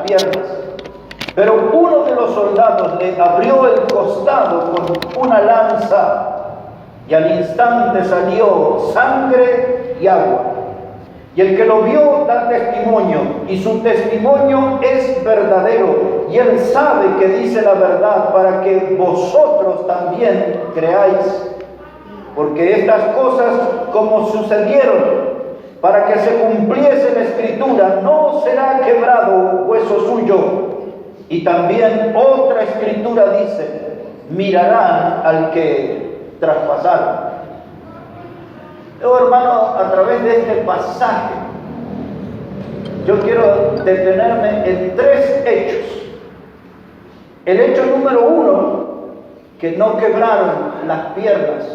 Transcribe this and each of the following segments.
piernas. Pero uno de los soldados le abrió el costado con una lanza y al instante salió sangre y agua. Y el que lo vio da testimonio, y su testimonio es verdadero, y él sabe que dice la verdad para que vosotros también creáis. Porque estas cosas como sucedieron, para que se cumpliese la escritura, no será quebrado hueso suyo. Y también otra escritura dice, mirarán al que traspasaron. Yo, hermano, a través de este pasaje, yo quiero detenerme en 3 hechos. El hecho número 1, que no quebraron las piernas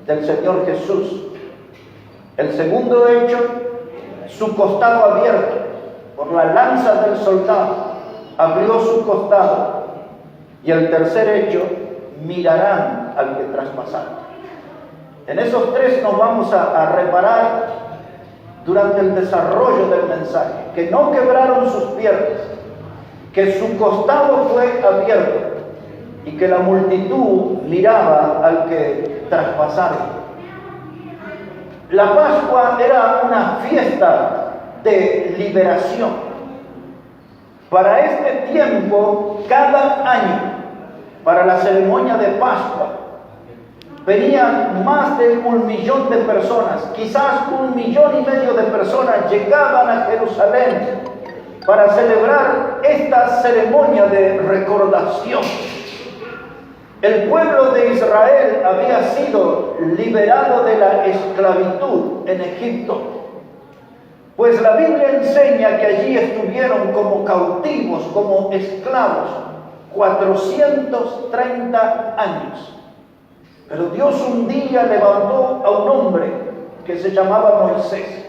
del Señor Jesús. El segundo hecho, su costado abierto por la lanza del soldado, abrió su costado. Y el tercer hecho, mirarán al que traspasaron. En esos 3 nos vamos a reparar durante el desarrollo del mensaje, que no quebraron sus piernas, que su costado fue abierto y que la multitud miraba al que traspasaron. La Pascua era una fiesta de liberación. Para este tiempo, cada año, para la ceremonia de Pascua, venían más de 1 millón de personas, quizás 1,5 millones de personas llegaban a Jerusalén para celebrar esta ceremonia de recordación. El pueblo de Israel había sido liberado de la esclavitud en Egipto, pues la Biblia enseña que allí estuvieron como cautivos, como esclavos, 430 años. Pero Dios un día levantó a un hombre que se llamaba Moisés.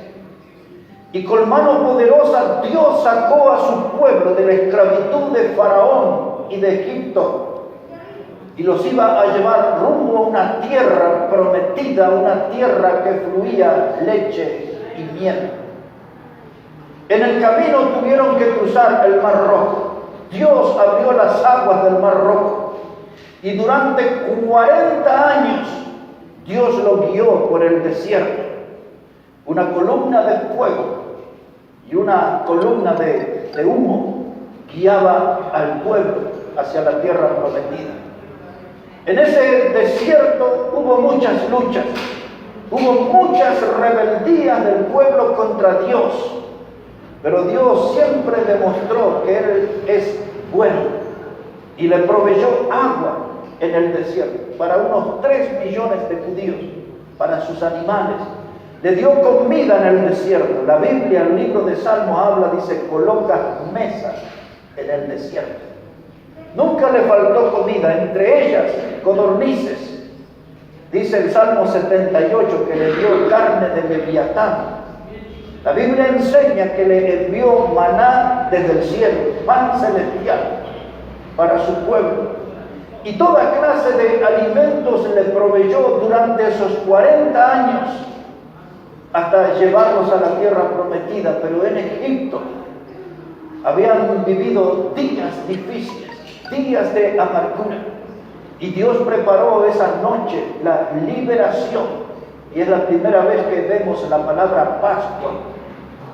Y con mano poderosa Dios sacó a su pueblo de la esclavitud de Faraón y de Egipto. Y los iba a llevar rumbo a una tierra prometida, una tierra que fluía leche y miel. En el camino tuvieron que cruzar el Mar Rojo. Dios abrió las aguas del Mar Rojo. Y durante 40 años Dios lo guió por el desierto. Una columna de fuego y una columna de humo guiaba al pueblo hacia la tierra prometida. En ese desierto hubo muchas luchas, hubo muchas rebeldías del pueblo contra Dios. Pero Dios siempre demostró que Él es bueno y le proveyó agua en el desierto para unos 3 millones de judíos, para sus animales. Le dio comida en el desierto. La Biblia, el libro de Salmos habla, dice, coloca mesas en el desierto. Nunca le faltó comida, entre ellas codornices. Dice el Salmo 78 que le dio carne de leviatán. La Biblia enseña que le envió maná desde el cielo, pan celestial para su pueblo. Y toda clase de alimentos le proveyó durante esos 40 años hasta llevarlos a la tierra prometida. Pero en Egipto habían vivido días difíciles, días de amargura. Y Dios preparó esa noche la liberación. Y es la primera vez que vemos la palabra Pascua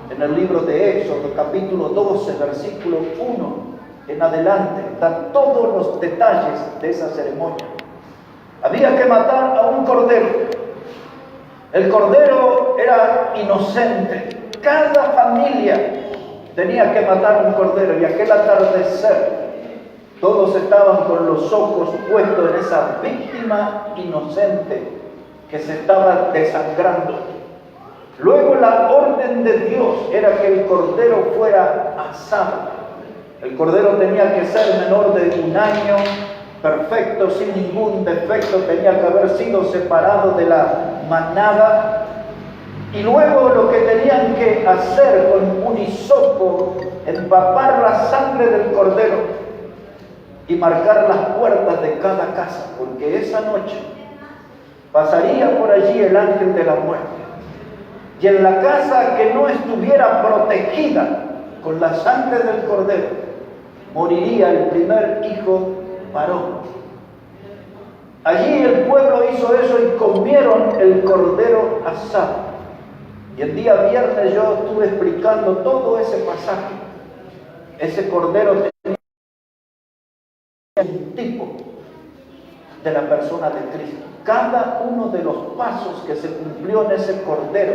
en el libro de Éxodo, capítulo 12, versículo 1 en adelante. Dan todos los detalles de esa ceremonia. Había que matar a un cordero. El cordero era inocente. Cada familia tenía que matar un cordero. Y aquel atardecer, todos estaban con los ojos puestos en esa víctima inocente que se estaba desangrando. Luego la orden de Dios era que el cordero fuera asado. El cordero tenía que ser menor de 1 año, perfecto, sin ningún defecto, tenía que haber sido separado de la manada. Y luego lo que tenían que hacer con un hisopo, empapar la sangre del cordero y marcar las puertas de cada casa, porque esa noche pasaría por allí el ángel de la muerte. Y en la casa que no estuviera protegida con la sangre del cordero, moriría el primer hijo varón. Allí el pueblo hizo eso y comieron el cordero asado. Y el día viernes yo estuve explicando todo ese pasaje. Ese cordero tenía un tipo de la persona de Cristo. Cada uno de los pasos que se cumplió en ese cordero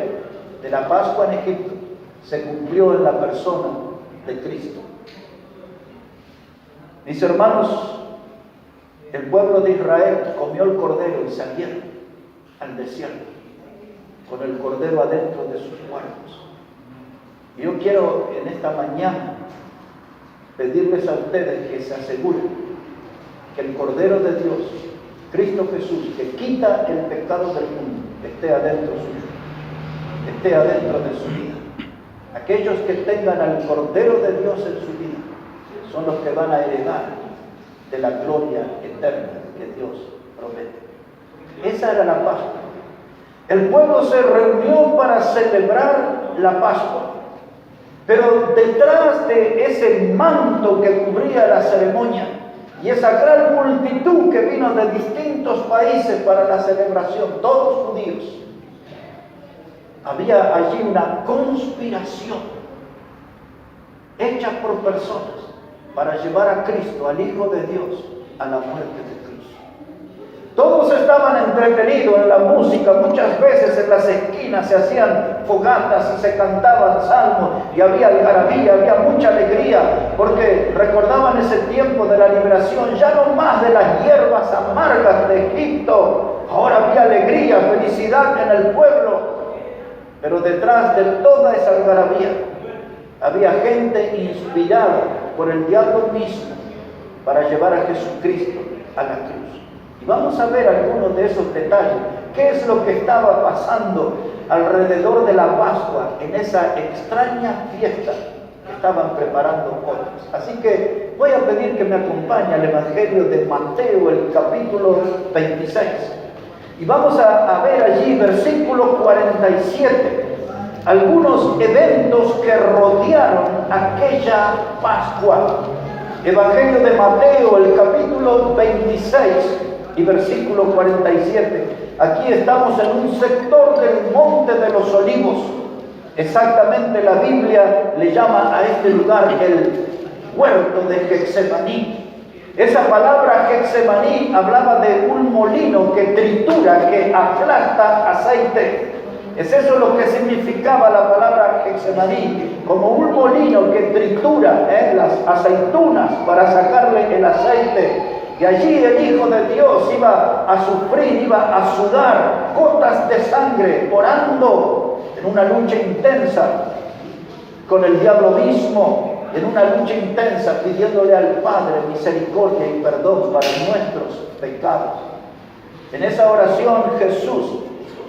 de la Pascua en Egipto, se cumplió en la persona de Cristo. Mis hermanos, el pueblo de Israel comió el cordero y salieron al desierto con el cordero adentro de sus cuerpos. Yo quiero en esta mañana pedirles a ustedes que se aseguren que el cordero de Dios, Cristo Jesús, que quita el pecado del mundo, esté adentro suyo, esté adentro de su vida. Aquellos que tengan al cordero de Dios en su vida son los que van a heredar de la gloria eterna que Dios promete. Esa era la Pascua. El pueblo se reunió para celebrar la Pascua, pero detrás de ese manto que cubría la ceremonia y esa gran multitud que vino de distintos países para la celebración, todos judíos, había allí una conspiración hecha por personas para llevar a Cristo, al Hijo de Dios, a la muerte de Cristo. Todos estaban entretenidos en la música, muchas veces en las esquinas se hacían fogatas y se cantaban salmos y había algarabía, había mucha alegría, porque recordaban ese tiempo de la liberación, ya no más de las hierbas amargas de Egipto, ahora había alegría, felicidad en el pueblo. Pero detrás de toda esa algarabía había gente inspirada por el diablo mismo para llevar a Jesucristo a la cruz. Y vamos a ver algunos de esos detalles. ¿Qué es lo que estaba pasando alrededor de la Pascua en esa extraña fiesta que estaban preparando otros? Así que voy a pedir que me acompañe al Evangelio de Mateo, el capítulo 26. Y vamos a ver allí, versículo 47, algunos eventos que rodearon aquella Pascua. Evangelio de Mateo, el capítulo 26 y versículo 47. Aquí estamos en un sector del Monte de los Olivos. Exactamente la Biblia le llama a este lugar el huerto de Getsemaní. Esa palabra Getsemaní hablaba de un molino que tritura, que aplasta aceite. Es eso lo que significaba la palabra Getsemaní, como un molino que tritura las aceitunas para sacarle el aceite. Y allí el Hijo de Dios iba a sufrir, iba a sudar gotas de sangre, orando en una lucha intensa con el diablo mismo, en una lucha intensa, pidiéndole al Padre misericordia y perdón para nuestros pecados. En esa oración Jesús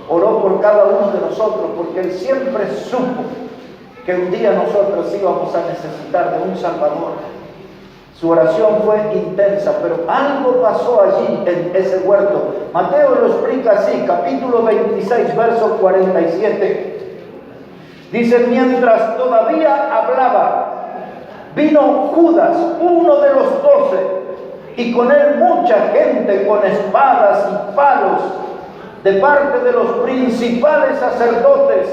oró por cada uno de nosotros, porque Él siempre supo que un día nosotros íbamos a necesitar de un Salvador. Su oración fue intensa, pero algo pasó allí en ese huerto. Mateo lo explica así, capítulo 26, verso 47. Dice, mientras todavía hablaba, vino Judas, uno de los 12, y con él mucha gente con espadas y palos, de parte de los principales sacerdotes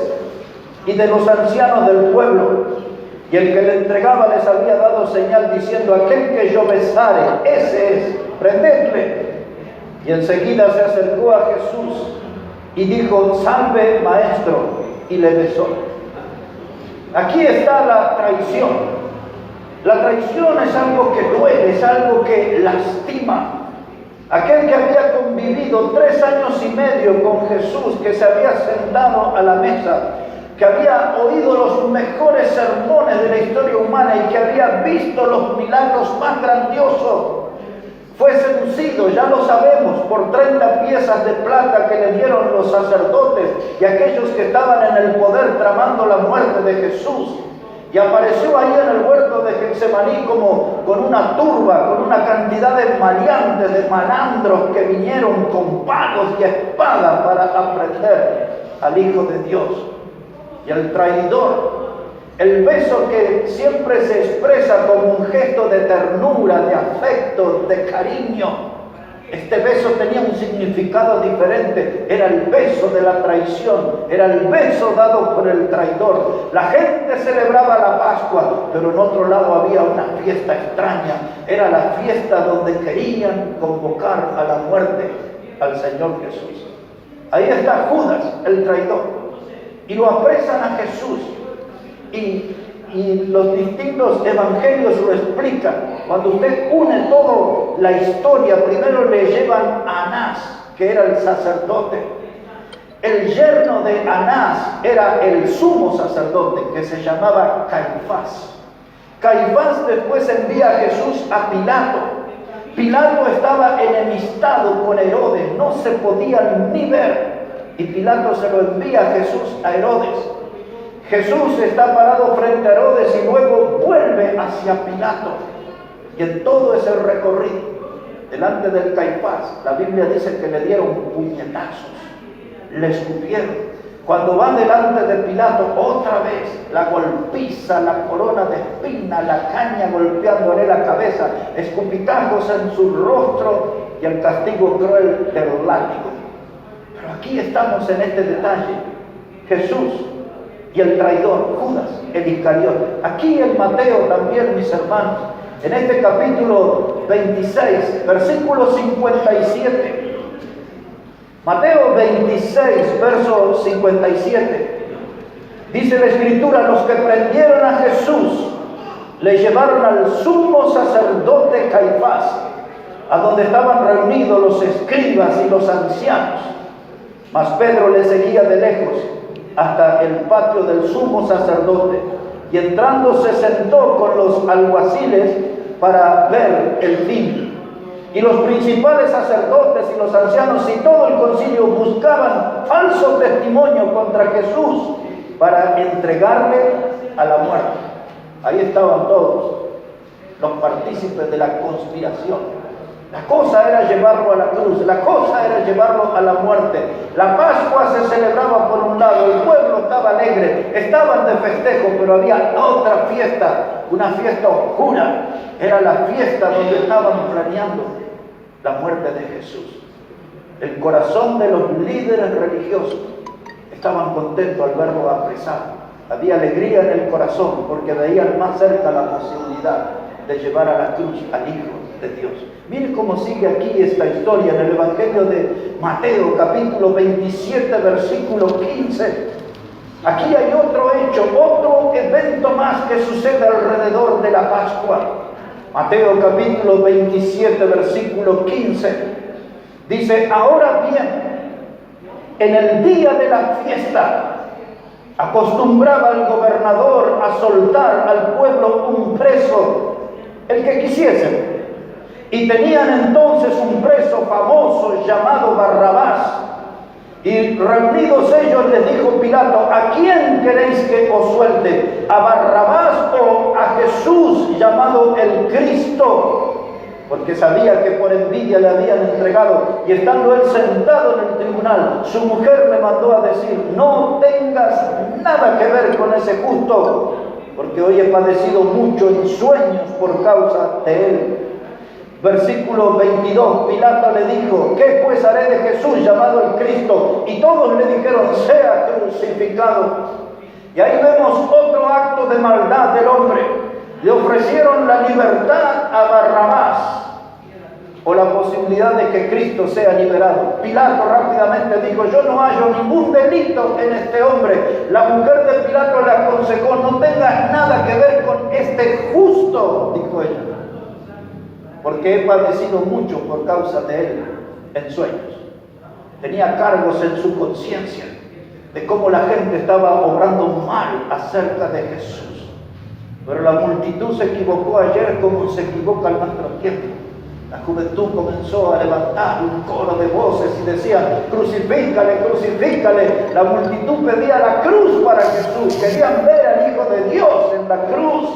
y de los ancianos del pueblo. Y el que le entregaba les había dado señal diciendo, aquel que yo besare, ese es, prendedle. Y enseguida se acercó a Jesús y dijo, salve maestro, y le besó. Aquí está la traición. La traición es algo que duele, es algo que lastima. Aquel que había convivido 3 años y medio con Jesús, que se había sentado a la mesa, que había oído los mejores sermones de la historia humana y que había visto los milagros más grandiosos, fue seducido, ya lo sabemos, por 30 piezas de plata que le dieron los sacerdotes y aquellos que estaban en el poder tramando la muerte de Jesús. Y apareció ahí en el huerto de Getsemaní como con una turba, con una cantidad de maleantes, de malandros que vinieron con palos y espadas para aprender al Hijo de Dios. Y el traidor, el beso que siempre se expresa como un un gesto de ternura, de afecto, de cariño. Este beso tenía un significado diferente. Era el beso de la traición, era el beso dado por el traidor. La gente celebraba la Pascua, pero en otro lado había una fiesta extraña. Era la fiesta donde querían convocar a la muerte al Señor Jesús. Ahí está Judas, el traidor, y lo apresan a Jesús. Y los distintos evangelios lo explican. Cuando usted une toda la historia, primero le llevan a Anás, que era el sacerdote. El yerno de Anás era el sumo sacerdote, que se llamaba Caifás. Caifás después envía a Jesús a Pilato. Pilato estaba enemistado con Herodes, no se podían ni ver. Y Pilato se lo envía a Jesús a Herodes. Jesús está parado frente a Herodes y luego vuelve hacia Pilato. Y en todo ese recorrido, delante del Caifás, la Biblia dice que le dieron puñetazos, le escupieron. Cuando va delante de Pilato, otra vez la golpiza, la corona de espina, la caña golpeándole la cabeza, escupitajos en su rostro y el castigo cruel del látigo. Pero aquí estamos en este detalle. Jesús y el traidor, Judas, el Iscariote. Aquí en Mateo también, mis hermanos, en este capítulo 26, versículo 57. Mateo 26, verso 57. Dice la Escritura: los que prendieron a Jesús le llevaron al sumo sacerdote Caifás, a donde estaban reunidos los escribas y los ancianos. Mas Pedro le seguía de lejos hasta el patio del sumo sacerdote, y entrando se sentó con los alguaciles para ver el fin. Y los principales sacerdotes y los ancianos y todo el concilio buscaban falso testimonio contra Jesús para entregarle a la muerte. Ahí estaban todos los partícipes de la conspiración. La cosa era llevarlo a la cruz, la cosa era llevarlo a la muerte. La Pascua se celebraba por un lado, el pueblo estaba alegre, estaban de festejo, pero había otra fiesta, una fiesta oscura. Era la fiesta donde estaban planeando la muerte de Jesús. El corazón de los líderes religiosos estaban contentos al verlo apresado. Había alegría en el corazón porque veían más cerca la posibilidad de llevar a la cruz al Hijo de Dios. Mire cómo sigue aquí esta historia en el Evangelio de Mateo, capítulo 27, versículo 15. Aquí hay otro hecho, otro evento más que sucede alrededor de la Pascua. Mateo capítulo 27, versículo 15. Dice: ahora bien, en el día de la fiesta, acostumbraba el gobernador a soltar al pueblo un preso, el que quisiese. Y tenían entonces un preso famoso llamado Barrabás. Y reunidos ellos les dijo Pilato: ¿a quién queréis que os suelte? ¿A Barrabás o a Jesús llamado el Cristo? Porque sabía que por envidia le habían entregado. Y estando él sentado en el tribunal, su mujer le mandó a decir: no tengas nada que ver con ese justo, porque hoy he padecido mucho en sueños por causa de él. Versículo 22, Pilato le dijo: ¿qué pues haré de Jesús llamado el Cristo? Y todos le dijeron: sea crucificado. Y ahí vemos otro acto de maldad del hombre. Le ofrecieron la libertad a Barrabás, o la posibilidad de que Cristo sea liberado. Pilato rápidamente dijo: yo no hallo ningún delito en este hombre. La mujer de Pilato le aconsejó: no tengas nada que ver con este justo, dijo ella, porque he padecido mucho por causa de él en sueños. Tenía cargos en su conciencia de cómo la gente estaba obrando mal acerca de Jesús. Pero la multitud se equivocó ayer como se equivoca en nuestro tiempo. La juventud comenzó a levantar un coro de voces y decía: crucifícale, crucifícale. La multitud pedía la cruz para Jesús. Querían ver al Hijo de Dios en la cruz.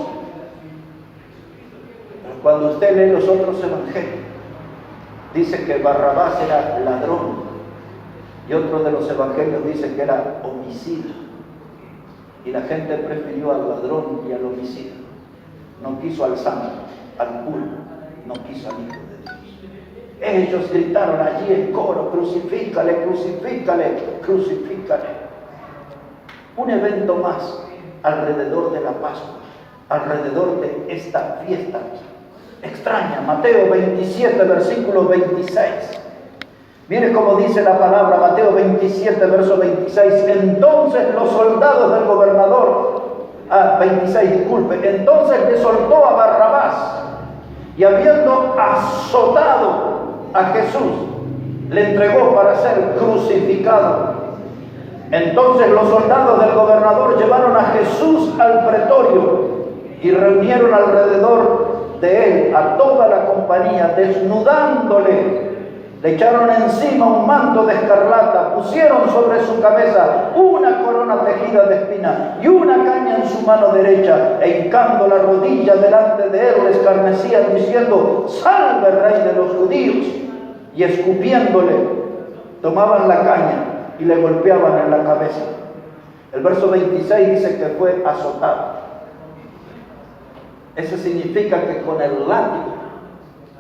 Cuando usted lee los otros evangelios, dice que Barrabás era ladrón, y otro de los evangelios dice que era homicida, y la gente prefirió al ladrón y al homicida. no quiso al santo, al puro, no quiso al Hijo de Dios. Ellos gritaron allí en coro: crucifícale, crucifícale, crucifícale. Un evento más alrededor de la Pascua, alrededor de esta fiesta extraña. Mateo 27, versículo 26. Mire cómo dice la palabra, Mateo 27, verso 26. Entonces los soldados del gobernador, 26, disculpe, entonces le soltó a Barrabás, y habiendo azotado a Jesús, le entregó para ser crucificado. Entonces los soldados del gobernador llevaron a Jesús al pretorio y reunieron alrededor de él a toda la compañía, desnudándole. Le echaron encima un manto de escarlata, pusieron sobre su cabeza una corona tejida de espina y una caña en su mano derecha, e hincando la rodilla delante de él, le escarnecían diciendo: salve, rey de los judíos. Y escupiéndole, tomaban la caña y le golpeaban en la cabeza. El verso 26 dice que fue azotado. Eso significa que con el látigo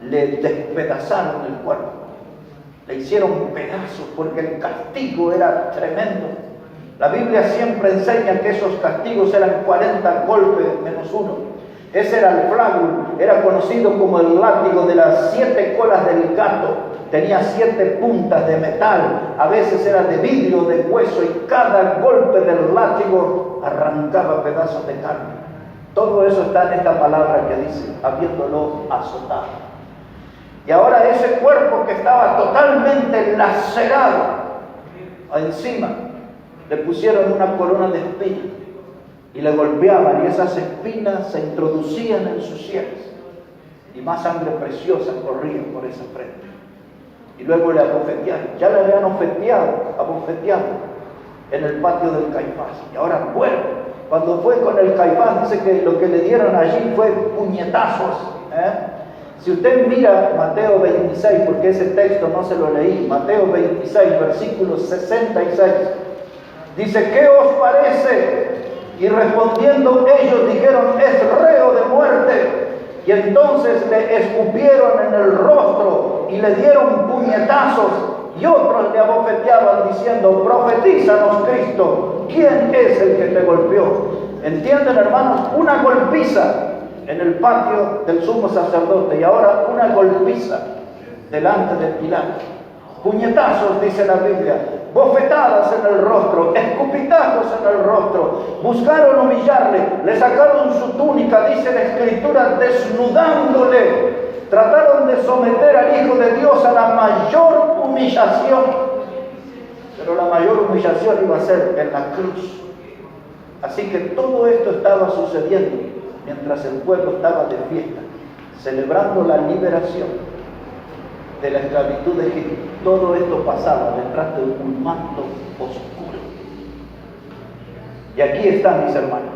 le despedazaron el cuerpo, le hicieron pedazos, porque el castigo era tremendo. La Biblia siempre enseña que esos castigos eran 40 golpes menos uno. Ese era el flagrum, era conocido como el látigo de las 7 colas del gato. Tenía 7 puntas de metal, a veces era de vidrio, de hueso, y cada golpe del látigo arrancaba pedazos de carne. Todo eso está en esta palabra que dice: habiéndolo azotado. Y ahora ese cuerpo que estaba totalmente lacerado, encima le pusieron una corona de espinas y le golpeaban, y esas espinas se introducían en sus sienes, y más sangre preciosa corría por esa frente. Y luego le abofetearon. Ya le habían abofeteado en el patio del Caifás, y ahora vuelve. Cuando fue con el Caifás, dice que lo que le dieron allí fue puñetazos. Si usted mira Mateo 26, porque ese texto no se lo leí, Mateo 26, versículo 66, dice: ¿qué os parece? Y respondiendo ellos dijeron: es reo de muerte. Y entonces le escupieron en el rostro y le dieron puñetazos, y otros le abofeteaban diciendo: profetízanos, Cristo, ¿quién es el que te golpeó? ¿Entienden, hermanos? Una golpiza en el patio del sumo sacerdote, y ahora una golpiza delante de Pilato. Puñetazos, dice la Biblia, bofetadas en el rostro, escupitazos en el rostro. Buscaron humillarle, le sacaron su túnica, dice la Escritura, desnudándole. Trataron de someter al Hijo de Dios a la mayor humillación, pero la mayor humillación iba a ser en la cruz. Así que todo esto estaba sucediendo mientras el pueblo estaba de fiesta, celebrando la liberación de la esclavitud de Egipto. Todo esto pasaba detrás de un manto oscuro. Y aquí están, mis hermanos,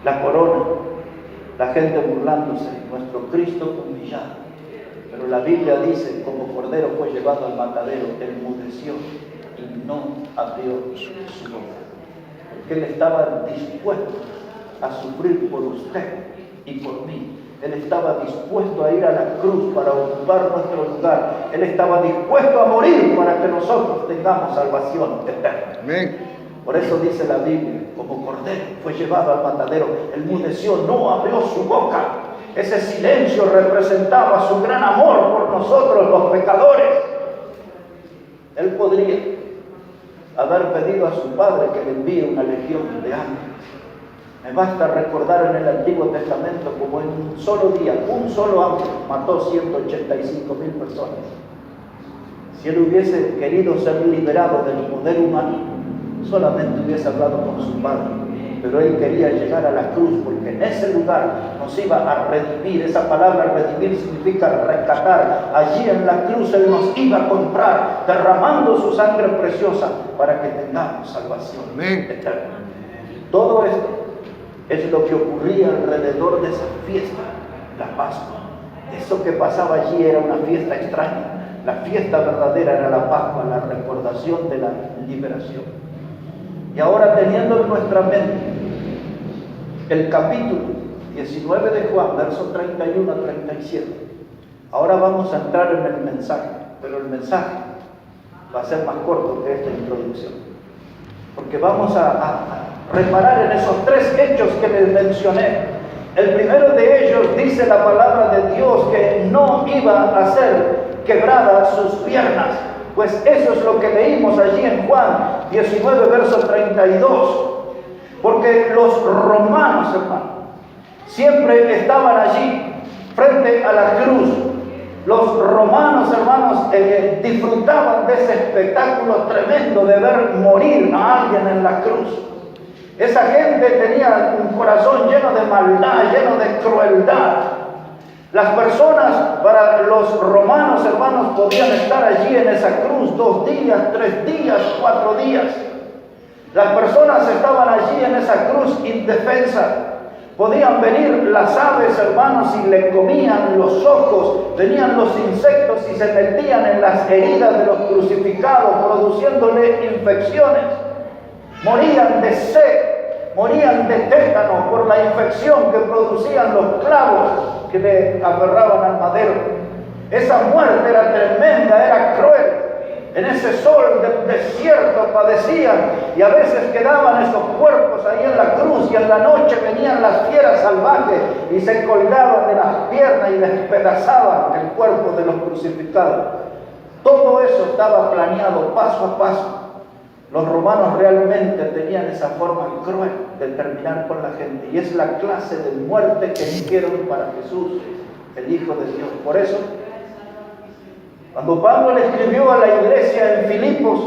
la corona, la gente burlándose, nuestro Cristo humillado. Pero la Biblia dice: como cordero fue llevado al matadero, enmudeció y no abrió su boca. Porque Él estaba dispuesto a sufrir por usted y por mí. Él estaba dispuesto a ir a la cruz para ocupar nuestro lugar. Él estaba dispuesto a morir para que nosotros tengamos salvación eterna. Amén. Por eso dice la Biblia: como cordero fue llevado al matadero, enmudeció, no abrió su boca. Ese silencio representaba su gran amor por nosotros, los pecadores. Él podría haber pedido a su Padre que le envíe una legión de ángeles. Me basta recordar en el Antiguo Testamento como en un solo día, un solo ángel mató 185,000 personas. Si él hubiese querido ser liberado del poder humano, solamente hubiese hablado con su Padre. Pero él quería llegar a la cruz, porque en ese lugar nos iba a redimir. Esa palabra redimir significa rescatar. Allí en la cruz él nos iba a comprar, derramando su sangre preciosa para que tengamos salvación eterna. Todo esto es lo que ocurría alrededor de esa fiesta, la Pascua. Eso que pasaba allí era una fiesta extraña. La fiesta verdadera era la Pascua, la recordación de la liberación. Y ahora, teniendo en nuestra mente el capítulo 19 de Juan, versos 31 a 37. Ahora vamos a entrar en el mensaje, pero el mensaje va a ser más corto que esta introducción, porque vamos a reparar en esos tres hechos que les mencioné. El primero de ellos dice la palabra de Dios que no iba a ser quebradas sus piernas, pues eso es lo que leímos allí en Juan 19, verso 32. Porque los romanos, hermanos, siempre estaban allí frente a la cruz. Los romanos, hermanos, disfrutaban de ese espectáculo tremendo de ver morir a alguien en la cruz. Esa gente tenía un corazón lleno de maldad, lleno de crueldad. Las personas, para los romanos, hermanos, podían estar allí en esa cruz 2 días, 3 días, 4 días. Las personas estaban allí en esa cruz indefensas. Podían venir las aves, hermanos, y le comían los ojos. Venían los insectos y se metían en las heridas de los crucificados, produciéndole infecciones. Morían de sed, morían de tétano por la infección que producían los clavos que le aferraban al madero. Esa muerte era tremenda, era cruel. En ese sol del desierto padecían y a veces quedaban esos cuerpos ahí en la cruz, y en la noche venían las fieras salvajes y se colgaban de las piernas y despedazaban el cuerpo de los crucificados. Todo eso estaba planeado paso a paso. Los romanos realmente tenían esa forma cruel de terminar con la gente, y es la clase de muerte que hicieron para Jesús, el Hijo de Dios. Por eso, cuando Pablo le escribió a la iglesia en Filipos,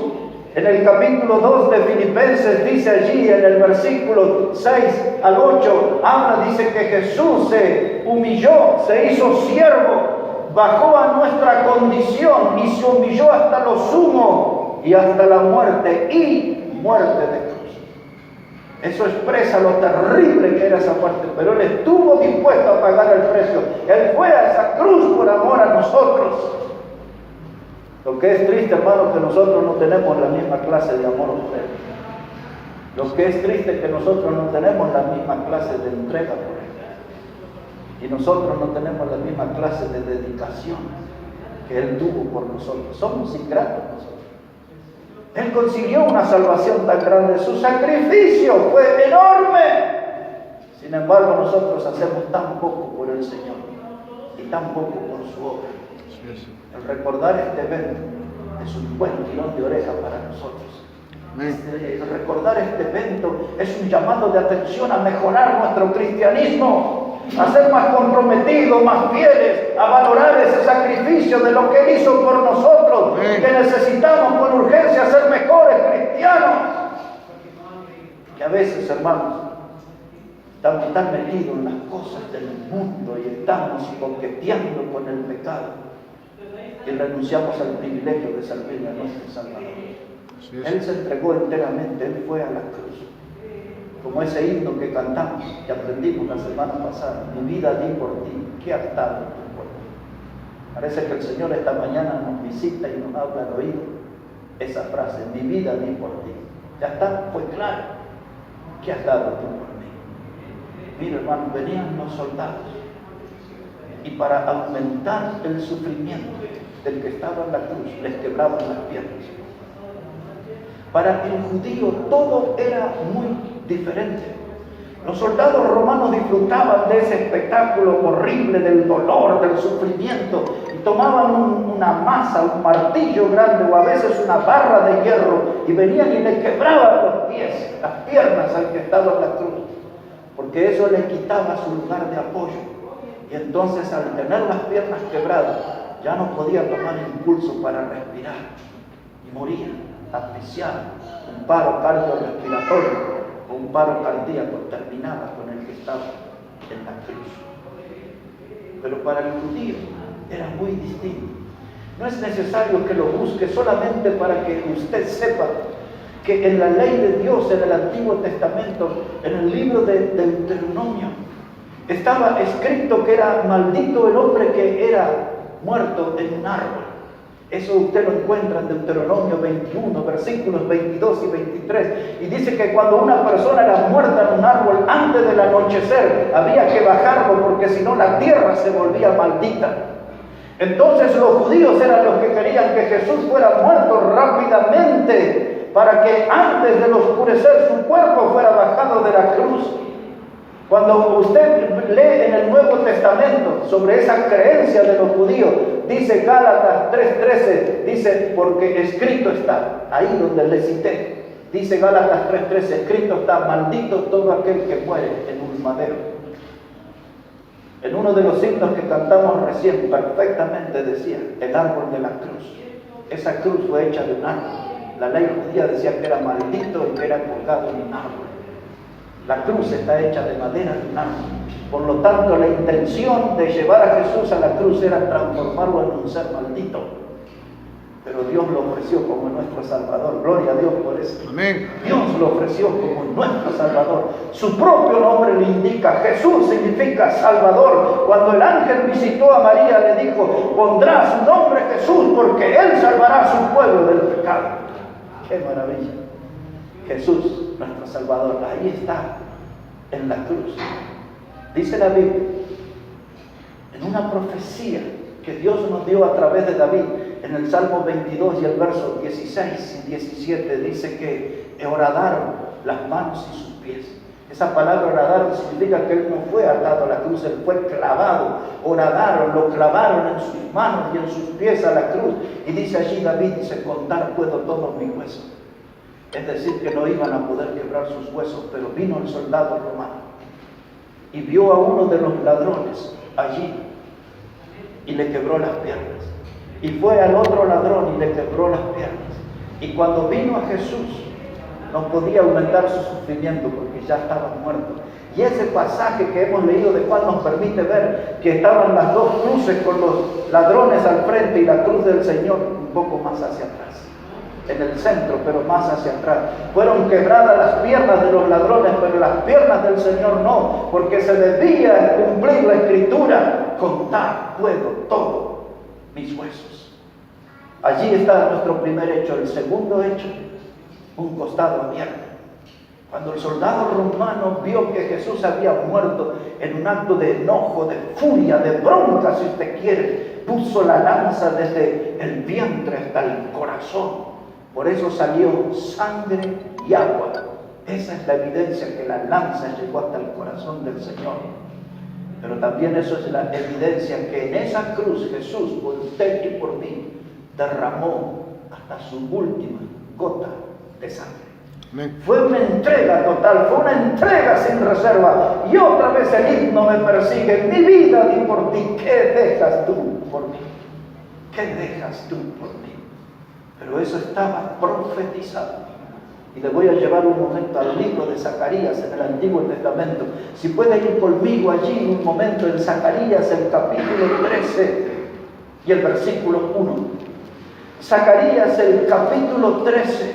en el capítulo 2 de Filipenses, dice allí en el versículo 6 al 8, dice que Jesús se humilló, se hizo siervo, bajó a nuestra condición y se humilló hasta lo sumo y hasta la muerte, y muerte de cruz. Eso expresa lo terrible que era esa muerte, pero Él estuvo dispuesto a pagar el precio. Él fue a esa cruz por amor a nosotros. Lo que es triste, hermano, que nosotros no tenemos la misma clase de amor por Él. Lo que es triste es que nosotros no tenemos la misma clase de entrega por Él. Y nosotros no tenemos la misma clase de dedicación que Él tuvo por nosotros. Somos ingratos nosotros. Él consiguió una salvación tan grande. Su sacrificio fue enorme. Sin embargo, nosotros hacemos tan poco por el Señor y tan poco por su obra. El recordar este evento es un buen tirón de oreja para nosotros. El recordar este evento es un llamado de atención a mejorar nuestro cristianismo, a ser más comprometidos, más fieles, a valorar ese sacrificio de lo que Él hizo por nosotros, que necesitamos con urgencia ser mejores cristianos. Que a veces, hermanos, estamos tan metidos en las cosas del mundo y estamos coqueteando con el pecado, y renunciamos al privilegio de servir a nuestro Salvador. Él se entregó enteramente, Él fue a la cruz. Como ese himno que cantamos y aprendimos la semana pasada: mi vida di por ti, ¿qué has dado en tu cuerpo? Parece que el Señor esta mañana nos visita y nos habla al oído esa frase: mi vida di por ti. Ya está, fue claro. ¿Qué has dado tú por mí? Mira, hermano, venían los soldados, y para aumentar el sufrimiento del que estaba en la cruz, les quebraban las piernas. Para el judío todo era muy diferente. Los soldados romanos disfrutaban de ese espectáculo horrible del dolor, del sufrimiento, y tomaban una masa, un martillo grande, o a veces una barra de hierro, y venían y le quebraban los pies, las piernas al que estaba en la cruz, porque eso le quitaba su lugar de apoyo. Y entonces, al tener las piernas quebradas, ya no podía tomar impulso para respirar y moría asfixiado. Un paro cardiorrespiratorio o un paro cardíaco terminaba con el que estaba en la cruz. Pero para el judío era muy distinto. No es necesario que lo busque, solamente para que usted sepa que en la ley de Dios, en el Antiguo Testamento, en el libro de Deuteronomio, estaba escrito que era maldito el hombre que era muerto en un árbol. Eso usted lo encuentra en Deuteronomio 21, versículos 22 y 23. Y dice que cuando una persona era muerta en un árbol antes del anochecer, había que bajarlo porque si no la tierra se volvía maldita. Entonces los judíos eran los que querían que Jesús fuera muerto rápidamente para que antes del oscurecer su cuerpo fuera bajado de la cruz. Cuando usted lee en el Nuevo Testamento sobre esa creencia de los judíos, dice Gálatas 3:13, dice, porque escrito está, ahí donde le cité, dice Gálatas 3:13, escrito está, maldito todo aquel que muere en un madero. En uno de los himnos que cantamos recién, perfectamente decía, el árbol de la cruz. Esa cruz fue hecha de un árbol. La ley judía decía que era maldito el que era colgado en un árbol. La cruz está hecha de madera de un árbol. Por lo tanto, la intención de llevar a Jesús a la cruz era transformarlo en un ser maldito. Pero Dios lo ofreció como nuestro Salvador. Gloria a Dios por eso. Amén. Dios lo ofreció como nuestro Salvador. Su propio nombre lo indica. Jesús significa Salvador. Cuando el ángel visitó a María, le dijo, pondrá su nombre Jesús porque Él salvará a su pueblo del pecado. ¡Qué maravilla! Jesús, nuestro Salvador, ahí está, en la cruz. Dice la Biblia, en una profecía que Dios nos dio a través de David, en el Salmo 22 y el verso 16 y 17, dice que horadaron las manos y sus pies. Esa palabra horadaron significa que Él no fue atado a la cruz, Él fue clavado. Horadaron, lo clavaron en sus manos y en sus pies a la cruz. Y dice allí David, dice, contar puedo todos mis huesos. Es decir, que no iban a poder quebrar sus huesos, pero vino el soldado romano y vio a uno de los ladrones allí y le quebró las piernas. Y fue al otro ladrón y le quebró las piernas. Y cuando vino a Jesús, no podía aumentar su sufrimiento porque ya estaba muerto. Y ese pasaje que hemos leído de Juan nos permite ver que estaban las dos cruces con los ladrones al frente y la cruz del Señor un poco más hacia atrás. En el centro, pero más hacia atrás. Fueron quebradas las piernas de los ladrones, pero las piernas del Señor no, porque se debía cumplir la Escritura, contar puedo todo mis huesos. Allí está nuestro primer hecho. El segundo hecho, un costado abierto. Cuando el soldado romano vio que Jesús había muerto en un acto de enojo, de furia, de bronca, si usted quiere, puso la lanza desde el vientre hasta el corazón. Por eso salió sangre y agua. Esa es la evidencia que la lanza llegó hasta el corazón del Señor. Pero también eso es la evidencia que en esa cruz Jesús, por usted y por mí, derramó hasta su última gota de sangre. Amén. Fue una entrega total, fue una entrega sin reserva. Y otra vez el himno me persigue. Mi vida di por ti. ¿Qué dejas tú por mí? ¿Qué dejas tú por mí? Pero eso estaba profetizado. Y le voy a llevar un momento al libro de Zacarías en el Antiguo Testamento. Si puede ir conmigo allí un momento en Zacarías, el capítulo 13 y el versículo 1. Zacarías, el capítulo 13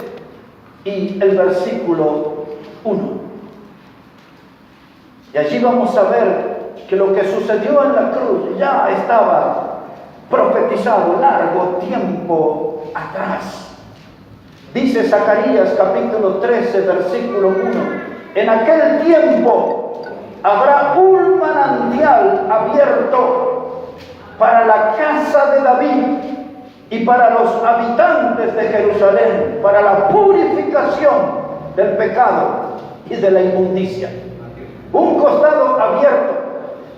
y el versículo 1. Y allí vamos a ver que lo que sucedió en la cruz ya estaba profetizado largo tiempo atrás. Dice Zacarías capítulo 13 versículo 1: en aquel tiempo habrá un manantial abierto para la casa de David y para los habitantes de Jerusalén, para la purificación del pecado y de la inmundicia. Un costado abierto.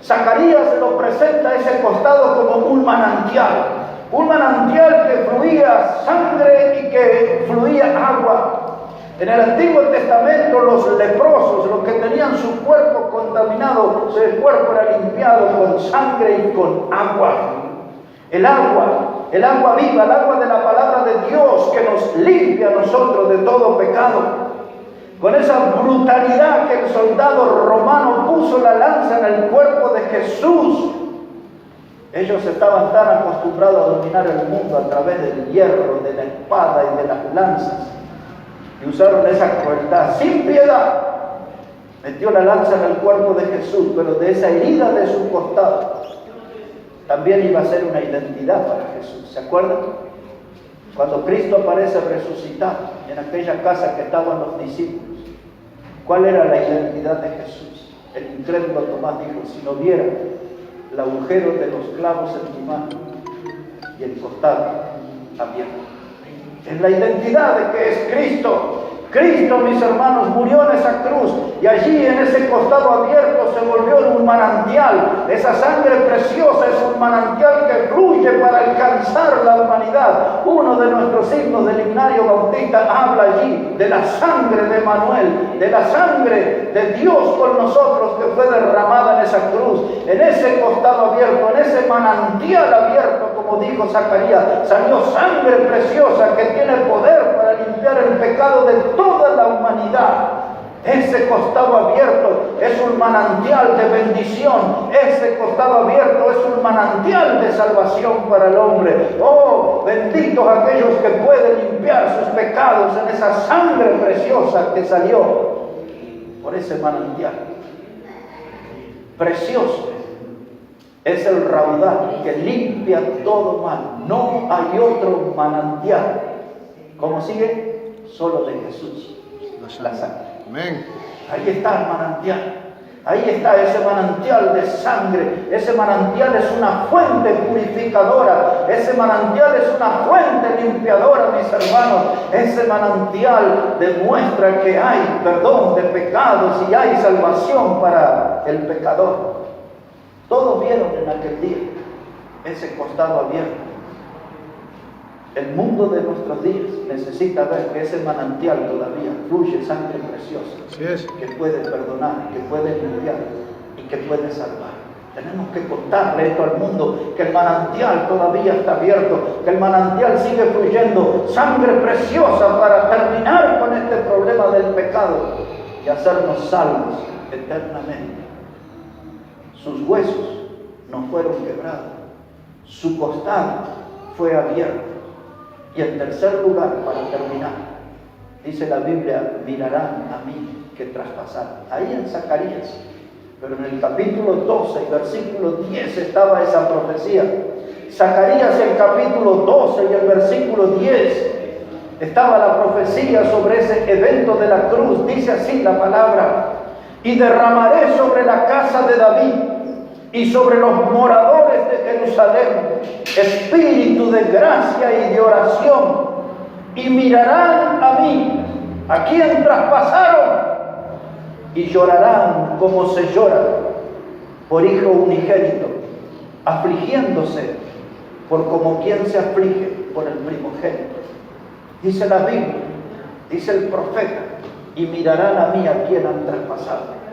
Zacarías se lo presenta ese costado como un manantial que fluía sangre y que fluía agua. En el Antiguo Testamento los leprosos, los que tenían su cuerpo contaminado, el cuerpo era limpiado con sangre y con agua. El agua viva, el agua de la palabra de Dios que nos limpia a nosotros de todo pecado. Con esa brutalidad que el soldado romano puso la lanza en el cuerpo de Jesús, ellos estaban tan acostumbrados a dominar el mundo a través del hierro, de la espada y de las lanzas, y usaron esa crueldad sin piedad. Metió la lanza en el cuerpo de Jesús, pero de esa herida de su costado también iba a ser una identidad para Jesús. ¿Se acuerdan? Cuando Cristo aparece resucitado en aquella casa que estaban los discípulos, ¿cuál era la identidad de Jesús? El incrédulo Tomás dijo: si no viera el agujero de los clavos en mi mano y el costado abierto. Es la identidad de que es Cristo. Cristo, mis hermanos, murió en esa cruz y allí en ese costado abierto se volvió en un manantial. Esa sangre preciosa es un manantial que fluye para alcanzar la humanidad. Uno de nuestros himnos del himnario bautista habla allí de la sangre de Manuel, de la sangre de Dios con nosotros que fue derramada en esa cruz, en ese costado abierto, en ese manantial abierto, como dijo Zacarías, salió sangre preciosa que tiene poder para limpiar el pecado de toda la humanidad. Ese costado abierto es un manantial de bendición. Ese costado abierto es un manantial de salvación para el hombre. Oh, benditos aquellos que pueden limpiar sus pecados en esa sangre preciosa que salió por ese manantial. Precioso es el raudal que limpia todo mal. No hay otro manantial. ¿Cómo sigue? Solo de Jesús, la sangre. Amén. Ahí está el manantial. Ahí está ese manantial de sangre. Ese manantial es una fuente purificadora. Ese manantial es una fuente limpiadora, mis hermanos. Ese manantial demuestra que hay perdón de pecados y hay salvación para el pecador. Todos vieron en aquel día ese costado abierto. El mundo de nuestros días necesita ver que ese manantial todavía fluye sangre preciosa, que puede perdonar, que puede limpiar y que puede salvar. Tenemos que contarle esto al mundo, que el manantial todavía está abierto, que el manantial sigue fluyendo sangre preciosa para terminar con este problema del pecado y hacernos salvos eternamente. Sus huesos no fueron quebrados, su costado fue abierto. Y en tercer lugar, para terminar, dice la Biblia: mirarán a mí que traspasaron. Ahí en Zacarías, pero en el capítulo 12 y versículo 10 estaba esa profecía. Zacarías, el capítulo 12 y el versículo 10, estaba la profecía sobre ese evento de la cruz. Dice así la palabra: y derramaré sobre la casa de David y sobre los moradores de Jerusalén espíritu de gracia y de oración, y mirarán a mí, a quien traspasaron, y llorarán como se llora por hijo unigénito, afligiéndose por como quien se aflige por el primogénito. Dice la Biblia, dice el profeta: y mirarán a mí a quien han traspasado.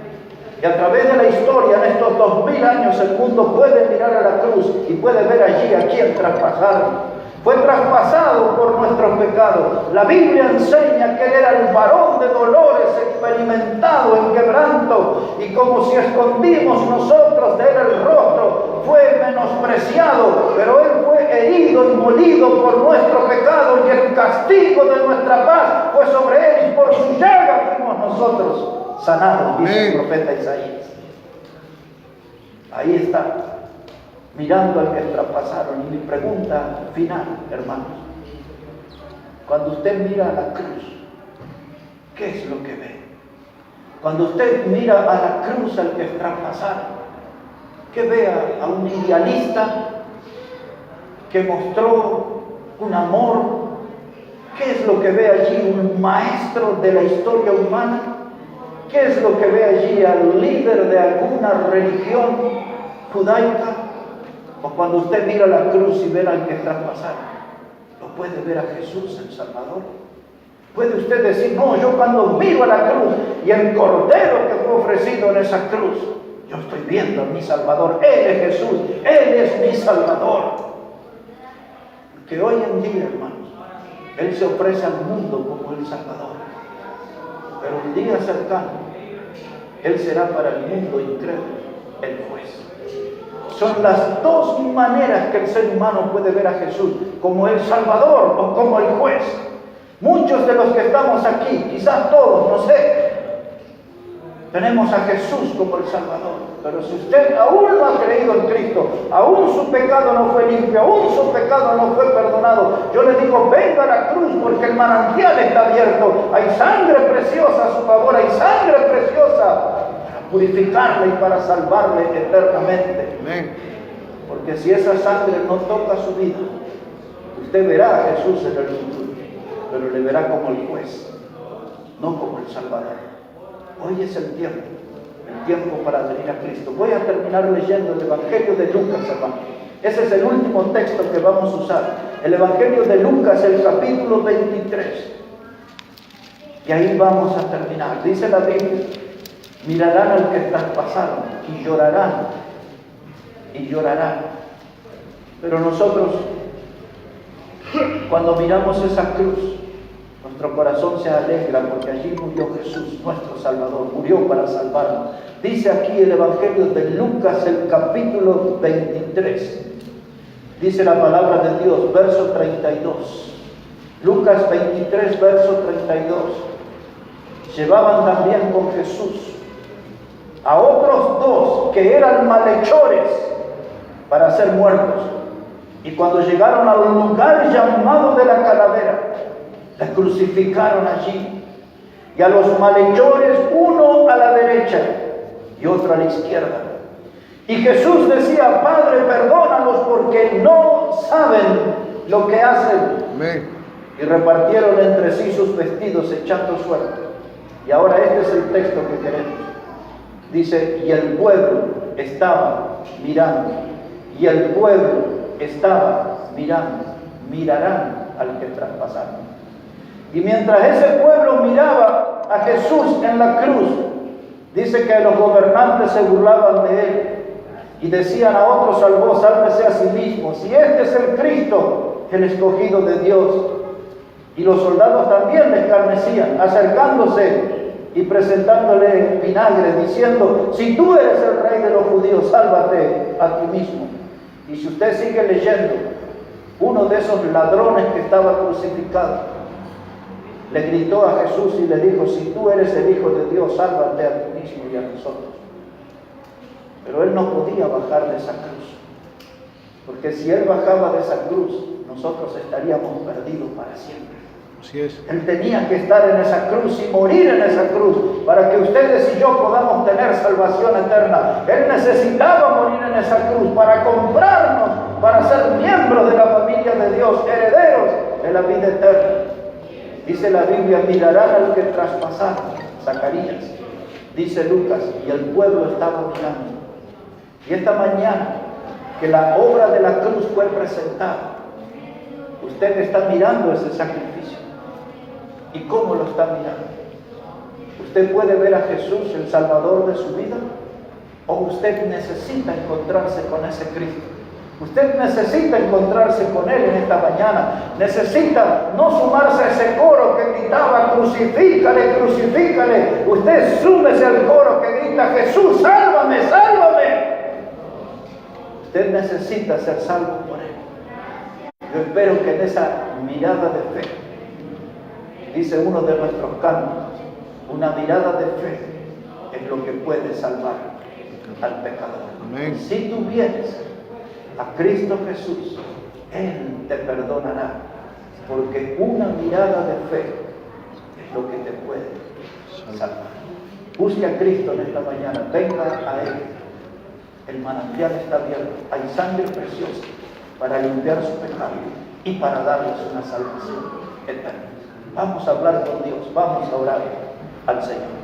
Y a través de la historia, en estos 2000 años, el mundo puede mirar a la cruz y puede ver allí a quien traspasaron. Fue traspasado por nuestros pecados. La Biblia enseña que Él era el varón de dolores, experimentado en quebranto, y como si escondimos nosotros de Él el rostro, fue menospreciado, pero Él fue herido y molido por nuestro pecado, y el castigo de nuestra paz fue sobre Él, y por su llaga fuimos nosotros sanados, dice el profeta Isaías. Ahí está, mirando al que traspasaron. Y mi pregunta final, hermanos: cuando usted mira a la cruz, ¿qué es lo que ve? Cuando usted mira a la cruz al que traspasaron, ¿qué ve? A un idealista que mostró un amor. ¿Qué es lo que ve allí? ¿Un maestro de la historia humana? ¿Qué es lo que ve allí? ¿Al líder de alguna religión judaica? O cuando usted mira la cruz y ve al que traspasaron, ¿lo puede ver a Jesús el Salvador? ¿Puede usted decir: no, yo cuando miro a la cruz y el cordero que fue ofrecido en esa cruz, yo estoy viendo a mi Salvador? Él es Jesús, Él es mi Salvador? Que hoy en día, hermanos, Él se ofrece al mundo como el Salvador, pero un día cercano Él será para el mundo incrédulo el juez. Son las dos maneras que el ser humano puede ver a Jesús: como el Salvador o como el juez. Muchos de los que estamos aquí, quizás todos, no sé, tenemos a Jesús como el Salvador. Pero si usted aún no ha creído en Cristo, aún aún su pecado no fue limpio, aún su pecado no fue perdonado. Yo le digo, venga a la cruz porque el manantial está abierto. Hay sangre preciosa a su favor, hay sangre preciosa para purificarle y para salvarle eternamente. Amén. Porque si esa sangre no toca su vida, usted verá a Jesús en el futuro, pero le verá como el juez, no como el Salvador. Hoy es el tiempo para venir a Cristo. Voy a terminar leyendo el Evangelio de Lucas, hermano. Ese es el último texto que vamos a usar. El Evangelio de Lucas, el capítulo 23. Y ahí vamos a terminar. Dice la Biblia, mirarán al que traspasaron y llorarán. Y llorarán. Pero nosotros, cuando miramos esa cruz, nuestro corazón se alegra porque allí murió Jesús, nuestro Salvador, murió para salvarnos. Dice aquí el Evangelio de Lucas, el capítulo 23. Dice la palabra de Dios, verso 32. Lucas 23, verso 32. Llevaban también con Jesús a otros dos que eran malhechores para ser muertos. Y cuando llegaron al lugar llamado de la calavera, la crucificaron allí. Y a los malhechores, uno a la derecha y otro a la izquierda. Y Jesús decía, Padre, perdónalos porque no saben lo que hacen. Amén. Y repartieron entre sí sus vestidos echando suerte. Y ahora este es el texto que queremos. Dice, y el pueblo estaba mirando. Y el pueblo estaba mirando. Mirarán al que traspasaron. Y mientras ese pueblo miraba a Jesús en la cruz, dice que los gobernantes se burlaban de él y decían a otro salvó, sálvese a sí mismo, si este es el Cristo, el escogido de Dios. Y los soldados también le escarnecían, acercándose y presentándole vinagre, diciendo, si tú eres el rey de los judíos, sálvate a ti mismo. Y si usted sigue leyendo, uno de esos ladrones que estaba crucificado le gritó a Jesús y le dijo, si tú eres el Hijo de Dios, sálvate a ti mismo y a nosotros. Pero él no podía bajar de esa cruz, porque si él bajaba de esa cruz, nosotros estaríamos perdidos para siempre. Así es. Él tenía que estar en esa cruz y morir en esa cruz para que ustedes y yo podamos tener salvación eterna. Él necesitaba morir en esa cruz para comprarnos, para ser miembros de la familia de Dios, herederos de la vida eterna. Dice la Biblia, mirarán al que traspasaron, Zacarías. Dice Lucas, y el pueblo estaba mirando. Y esta mañana, que la obra de la cruz fue presentada, usted está mirando ese sacrificio. ¿Y cómo lo está mirando? ¿Usted puede ver a Jesús, el Salvador de su vida? ¿O usted necesita encontrarse con ese Cristo? Usted necesita encontrarse con Él en esta mañana. Necesita no sumarse a ese coro que gritaba, crucifícale, crucifícale. Usted súmese al coro que grita, Jesús, sálvame, sálvame. Usted necesita ser salvo por Él. Yo espero que en esa mirada de fe, dice uno de nuestros cantos, una mirada de fe es lo que puede salvar al pecador. Amén. Si tú vienes a Cristo Jesús, Él te perdonará, porque una mirada de fe es lo que te puede salvar. Busque a Cristo en esta mañana, venga a Él. El manantial está abierto, hay sangre preciosa para limpiar su pecado y para darles una salvación eterna. Vamos a hablar con Dios, vamos a orar al Señor.